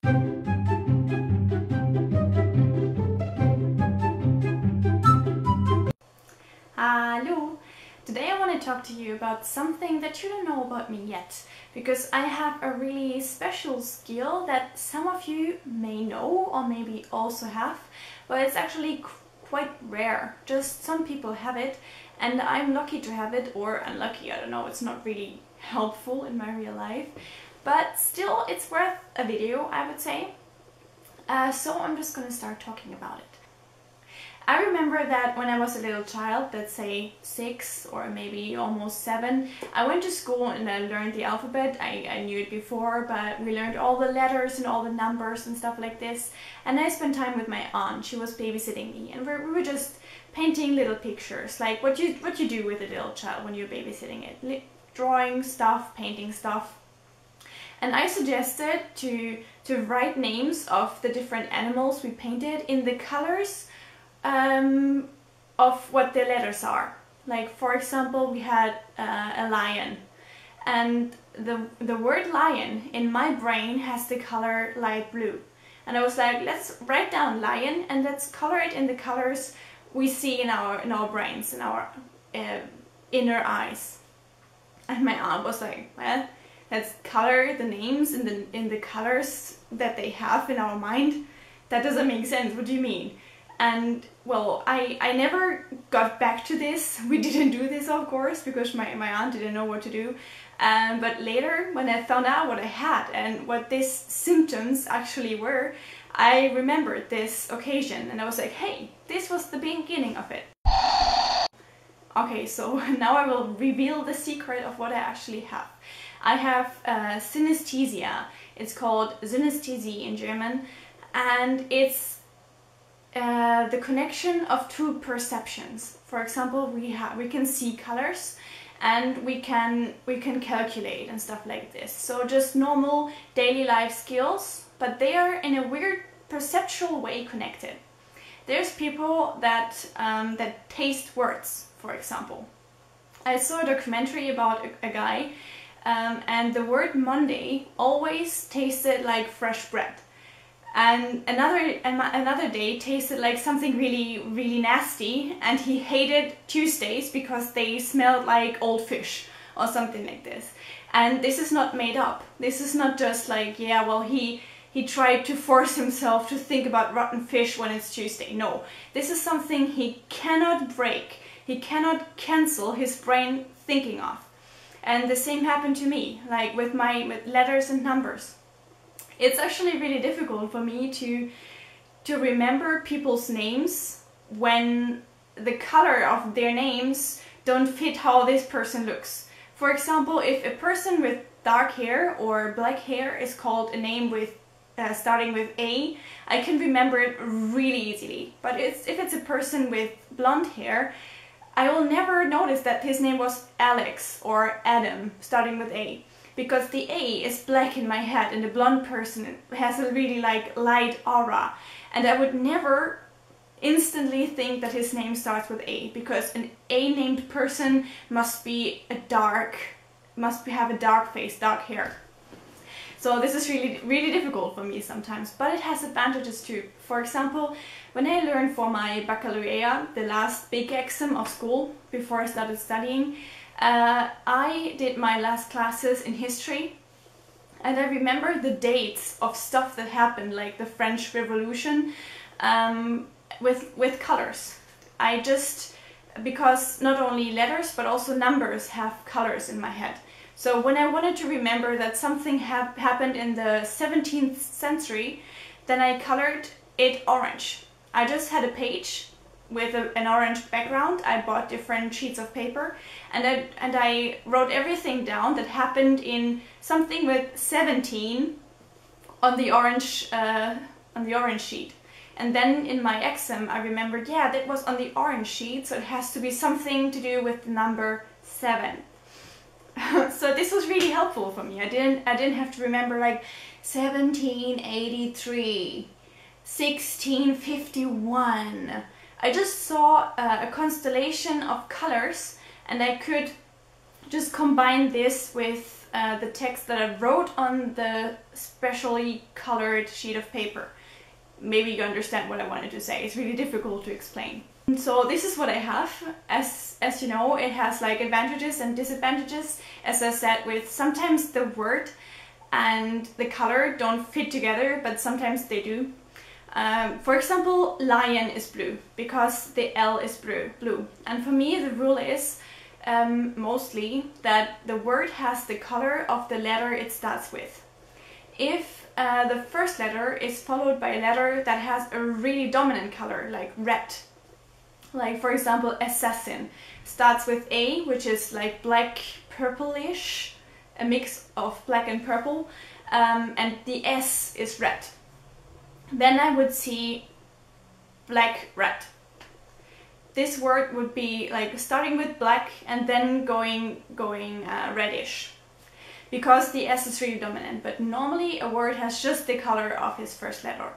Hello! Today I want to talk to you about something that you don't know about me yet, because I have a really special skill that some of you may know or maybe also have, but it's actually quite rare. Just some people have it, and I'm lucky to have it, or unlucky, I don't know, it's not really helpful in my real life, but still it's worth a video, I would say. So I'm just gonna start talking about it. I remember that when I was a little child, let's say 6 or maybe almost 7, I went to school and I learned the alphabet. I knew it before, but we learned all the letters and all the numbers and stuff like this. And I spent time with my aunt. She was babysitting me, and we were just painting little pictures, like what you do with a little child when you're babysitting it. Drawing stuff, painting stuff. And I suggested to write names of the different animals we painted in the colors of what the letters are. Like, for example, we had a lion, and the word lion in my brain has the color light blue, and I was like, let's write down lion and let's color it in the colors we see in our brains, in our inner eyes. And my aunt was like, well, let's color the names in the colors that they have in our mind. That doesn't make sense. What do you mean? And well, I never got back to this. We didn't do this, of course, because my aunt didn't know what to do. But later, when I found out what I had and what these symptoms actually were, I remembered this occasion and I was like, hey, this was the beginning of it. Okay, so now I will reveal the secret of what I actually have. I have synesthesia. It's called Synesthesie in German, and it's the connection of two perceptions. For example, we can see colors and we can calculate and stuff like this. So just normal daily life skills, but they are in a weird perceptual way connected. There's people that that taste words, for example. I saw a documentary about a guy, and the word Monday always tasted like fresh bread. And another day tasted like something really nasty, and he hated Tuesdays because they smelled like old fish or something like this. And this is not made up. This is not just like, yeah, well, he tried to force himself to think about rotten fish when it's Tuesday. No, this is something he cannot break. He cannot cancel his brain thinking of. And the same happened to me, like with letters and numbers. It's actually really difficult for me to remember people's names when the color of their names don't fit how this person looks. For example, if a person with dark hair or black hair is called a name with starting with A, I can remember it really easily. But if it's a person with blonde hair, I will never notice that his name was Alex or Adam starting with A. Because the A is black in my head and the blonde person has a really like light aura, and I would never instantly think that his name starts with A, because an A named person must have a dark face, dark hair. So this is really difficult for me sometimes, but it has advantages too. For example, when I learned for my baccalaureate, the last big exam of school before I started studying, I did my last classes in history, and I remember the dates of stuff that happened, like the French Revolution, with colors. Because not only letters but also numbers have colors in my head. So when I wanted to remember that something happened in the 17th century, then I colored it orange. I just had a page with an orange background. I bought different sheets of paper, and I wrote everything down that happened in something with 17 on the orange sheet. And then in my exam I remembered, yeah, that was on the orange sheet, so it has to be something to do with the number 7. So this was really helpful for me. I didn't have to remember like 1783, 1651. I just saw a constellation of colors, and I could just combine this with the text that I wrote on the specially colored sheet of paper. Maybe you understand what I wanted to say. It's really difficult to explain. So this is what I have. As you know, it has like advantages and disadvantages. As I said, with sometimes the word and the color don't fit together, but sometimes they do. For example, lion is blue because the L is blue. And for me, the rule is mostly that the word has the color of the letter it starts with. If the first letter is followed by a letter that has a really dominant color, like red, like for example, assassin starts with A, which is like black purplish, a mix of black and purple, and the S is red. Then I would see black red. This word would be like starting with black and then going reddish, because the S is really dominant. But normally a word has just the color of its first letter.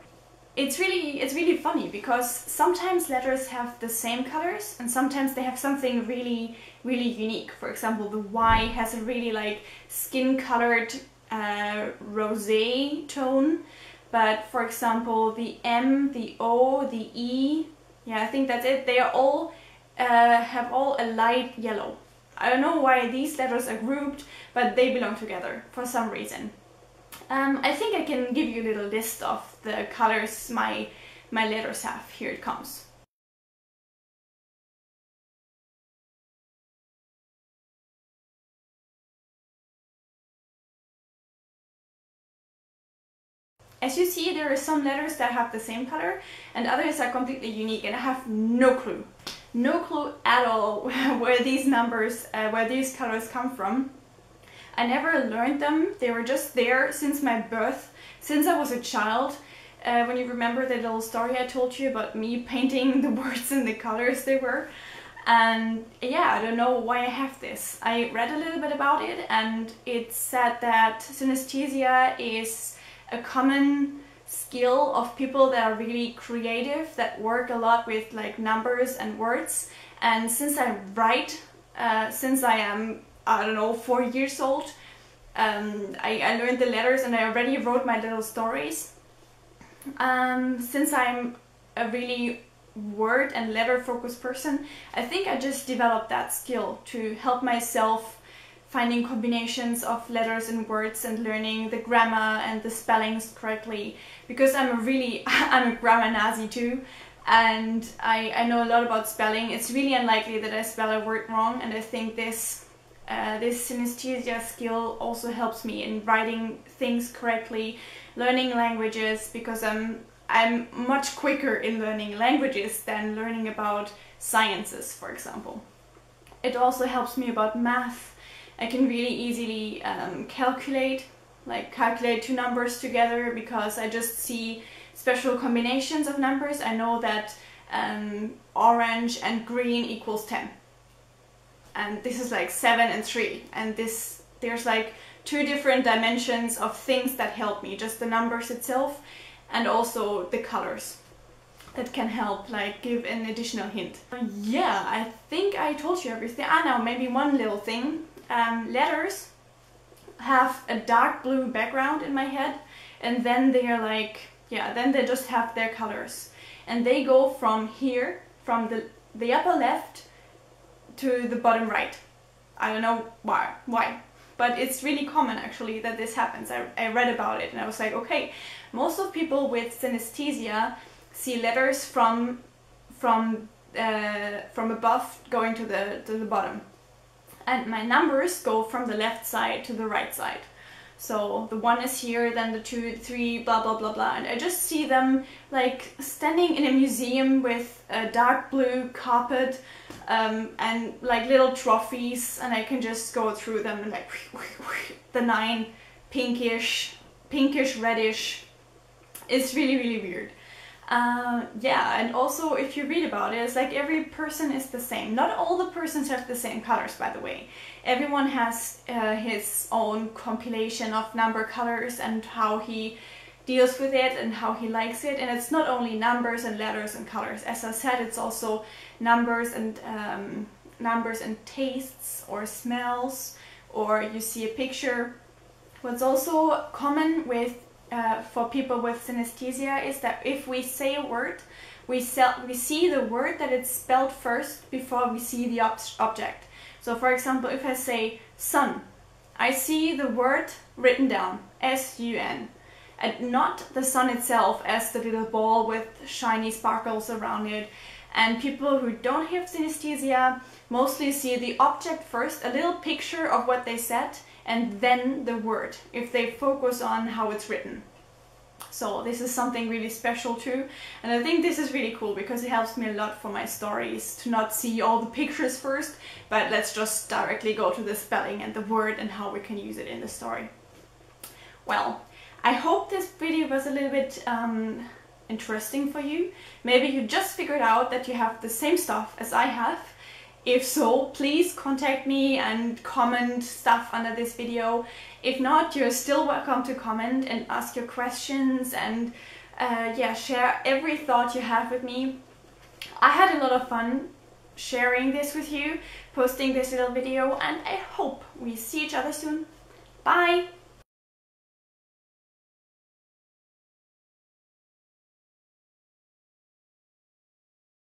It's really funny because sometimes letters have the same colors and sometimes they have something really unique. For example, the Y has a really like skin colored rosé tone, but for example the M, the O, the E, yeah, I think that's it, they are all have all a light yellow. I don't know why these letters are grouped, but they belong together for some reason. I think I can give you a little list of the colors my letters have. Here it comes. As you see, there are some letters that have the same color and others are completely unique, and I have no clue at all where these numbers, where these colors come from. I never learned them. They were just there since my birth, since I was a child. When you remember the little story I told you about me painting the words and the colors they were. And yeah, I don't know why I have this. I read a little bit about it and it said that synesthesia is a common skill of people that are really creative, that work a lot with like numbers and words. And since I write, since I am, I don't know, 4 years old, I learned the letters and I already wrote my little stories. Since I'm a really word and letter focused person, I think I just developed that skill to help myself finding combinations of letters and words and learning the grammar and the spellings correctly, because I'm a grammar Nazi too, and I know a lot about spelling. It's really unlikely that I spell a word wrong, and I think this synesthesia skill also helps me in writing things correctly, learning languages, because I'm much quicker in learning languages than learning about sciences, for example. It also helps me about math. I can really easily calculate two numbers together because I just see special combinations of numbers. I know that orange and green equals 10. And this is like 7 and 3. And there's like 2 different dimensions of things that help me. Just the numbers itself and also the colors that can help, like give an additional hint. Yeah, I think I told you everything. Now maybe one little thing. Letters have a dark blue background in my head, and then they are like, yeah, then they just have their colors, and they go from here, from the upper left to the bottom right. I don't know why, but it's really common actually that this happens. I read about it and I was like, okay, most of people with synesthesia see letters from above going to the bottom. And my numbers go from the left side to the right side. So the 1 is here, then the 2, the 3, blah blah blah blah. And I just see them like standing in a museum with a dark blue carpet and like little trophies, and I can just go through them and like the 9, pinkish, reddish. It's really weird. Yeah, and also if you read about it, it's like every person is the same. Not all the persons have the same colors, by the way. Everyone has his own compilation of number colors and how he deals with it and how he likes it. And it's not only numbers and letters and colors. As I said, it's also numbers and tastes or smells or you see a picture. What's also common with for people with synesthesia is that if we say a word, we see the word that it's spelled first before we see the object. So for example, if I say sun, I see the word written down, S-U-N, and not the sun itself as the little ball with shiny sparkles around it. And people who don't have synesthesia mostly see the object first, a little picture of what they said, and then the word, if they focus on how it's written. So this is something really special too, and I think this is really cool because it helps me a lot for my stories to not see all the pictures first, but let's just directly go to the spelling and the word and how we can use it in the story. Well, I hope this video was a little bit interesting for you. Maybe you just figured out that you have the same stuff as I have. If so, please contact me and comment stuff under this video. If not, you're still welcome to comment and ask your questions and yeah, share every thought you have with me. I had a lot of fun sharing this with you, posting this little video, and I hope we see each other soon. Bye!